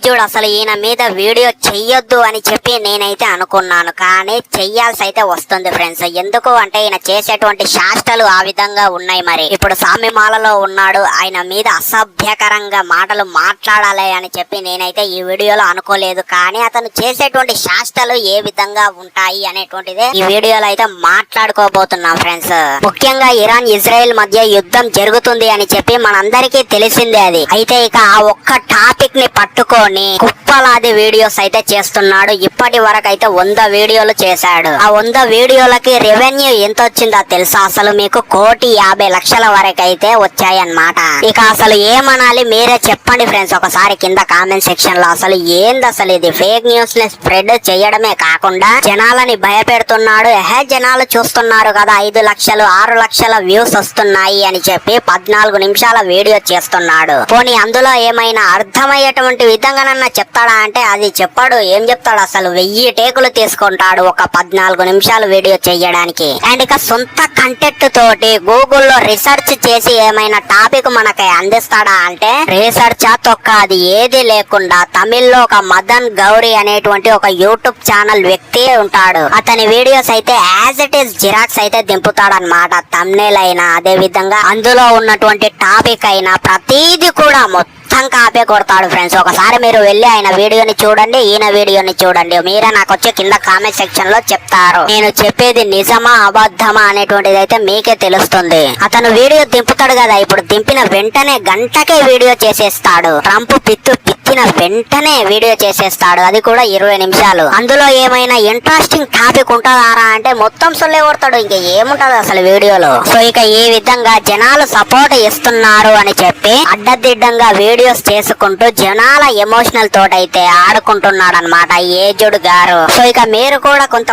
చూడు అసలు ఈయన మీద వీడియో చెయ్యొద్దు అని చెప్పి నేనైతే అనుకున్నాను, కానీ చెయ్యాల్సి అయితే వస్తుంది ఫ్రెండ్స్. ఎందుకు అంటే ఈయన చేసేటువంటి శాస్త్రాలు ఆ విధంగా ఉన్నాయి. మరి ఇప్పుడు సామ్యమాలలో ఉన్నాడు, ఆయన మీద అసభ్యకరంగా మాటలు మాట్లాడాలి అని చెప్పి నేనైతే ఈ వీడియోలో అనుకోలేదు. కానీ అతను చేసేటువంటి శాస్త్రాలు ఏ విధంగా ఉంటాయి అనేటువంటిదే ఈ వీడియోలో అయితే మాట్లాడుకోబోతున్నాం ఫ్రెండ్స్. ముఖ్యంగా ఇరాన్ ఇజ్రాయెల్ మధ్య యుద్ధం జరుగుతుంది అని చెప్పి మనందరికీ తెలిసిందే. అది అయితే ఇక ఆ ఒక్క టాపిక్ ని పట్టుకొని కుప్పలాది వీడియోస్ అయితే చేస్తున్నాడు. ఇప్పటి వరకు అయితే 100 వీడియోలు చేశాడు. ఆ 100 వీడియోలకి రెవెన్యూ ఎంత వచ్చిందో తెలుసా? అసలు మీకు 1,50,00,000 వరకు అయితే వచ్చాయన్నమాట. ఇక అసలు ఏమనాలి మీరే చెప్పండి ఫ్రెండ్స్ ఒకసారి కింద కామెంట్ సెక్షన్ లో. అసలు ఏంది అసలు ఇది? ఫేక్ న్యూస్ ని స్ప్రెడ్ చేయడమే కాకుండా జనాలని భయపెడుతున్నాడు. జనాలు చూస్తున్నారు కదా, 5 లక్షలు 6 లక్షల వ్యూస్ వస్తున్నాయి అని చెప్పి 14 నిమిషాల వీడియో చేస్తున్నాడు. పోనీ అందులో ఏమైనా అర్థమయ్యేటువంటి విధంగానన్నా చెప్తాడా అంటే అది చెప్పాడు. ఏం చెప్తాడు? అసలు 1000 టేకులు తీసుకుంటాడు ఒక 14 నిమిషాలు వీడియో చేయడానికి. అండ్ ఇక సొంత కంటెంట్ తోటి గూగుల్లో రీసెర్చ్ చేసి ఏమైనా టాపిక్ మనకి అందిస్తాడా అంటే రీసెర్చ్ తొక్క అది ఏది లేకుండా తమిళ్లో ఒక మదన్ గౌరీ అనేటువంటి ఒక యూట్యూబ్ ఛానల్ వ్యక్తి ఉంటాడు. అతని వీడియోస్ అయితే యాజ్ ఇట్ ఈస్ జిరాక్స్ అయితే దింపుతాడు అనమాట. థంబ్నెయిల్ అయినా అదే విధంగా అందులో ఉన్నటువంటి టాపిక్ అయినా ప్రతిదీ కూడా మొత్తం కాపే కొడతాడు ఫ్రెండ్స్. ఒకసారి మీరు వెళ్ళి ఆయన వీడియోని చూడండి, ఈయన వీడియోని చూడండి. మీరే నాకు వచ్చి కింద కామెంట్ సెక్షన్ లో చెప్తారు నేను చెప్పేది నిజమా అబద్ధమా అనేటువంటిది అయితే మీకే తెలుస్తుంది. అతను వీడియో దింపుతాడు కదా, ఇప్పుడు దింపిన వెంటనే గంటకే వీడియో చేసేస్తాడు. ట్రంప్ పిచ్చిన వెంటనే వీడియో చేసేస్తాడు, అది కూడా 20 నిమిషాలు. అందులో ఏమైనా ఇంట్రెస్టింగ్ టాపిక్ ఉంటుందారా అంటే మొత్తం సొల్లే కొడతాడు. ఇంకా ఏముంటది అసలు వీడియోలో? సో ఇక ఈ విధంగా జనాలు సపోర్ట్ ఇస్తున్నారు అని చెప్పి అడ్డదిడ్డంగా వీడియోస్ చేసుకుంటూ జనాల ఎమోషనల్ తోటైతే ఆడుకుంటున్నాడు అనమాట ఏజుడు గారు. సో ఇక మీరు కూడా కొంత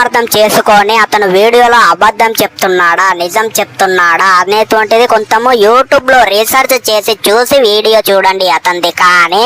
అర్థం చేసుకొని అతను వీడియోలో అబద్ధం చెప్తున్నాడా నిజం చెప్తున్నాడా అనేటువంటిది కొంచెము యూట్యూబ్ లో రీసెర్చ్ చేసి చూసి వీడియో చూడండి అతనిది. కానీ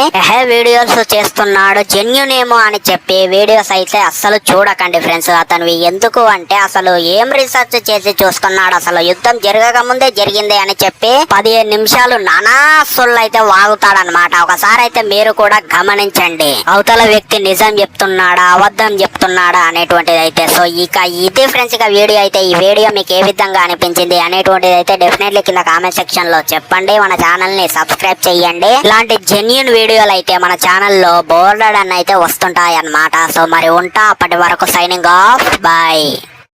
వీడియోస్ చేస్తున్నాడు జెన్యూన్ ఏమో అని చెప్పి వీడియోస్ అయితే అస్సలు చూడకండి ఫ్రెండ్స్. అతను ఎందుకు అంటే అసలు ఏం రీసెర్చ్ చేసి చూస్తున్నాడు? అసలు యుద్ధం జరగక ముందే జరిగింది అని చెప్పి 15 నిమిషాలు నానా సొల్లు అయితే వాగుతాడనమాట. ఒకసారి అయితే మీరు కూడా గమనించండి అవతల వ్యక్తి నిజం చెప్తున్నాడా అబద్ధం చెప్తున్నాడా అనేటువంటిది అయితే. సో ఇక ఇది ఫ్రెండ్స్ ఇక వీడియో అయితే. ఈ వీడియో మీకు ఏ విధంగా అనిపించింది అనేటువంటిది అయితే డెఫినెట్లీ కింద కామెంట్ సెక్షన్ లో చెప్పండి. మన ఛానల్ ని సబ్స్క్రైబ్ చేయండి. ఇలాంటి జెన్యూన్ వీడియోలు అయితే మన ఛానల్లో బోర్డర్ అని అయితే వస్తుంటాయి అన్నమాట. సో మరి ఉంటా, అప్పటి వరకు సైనింగ్ ఆఫ్, బాయ్.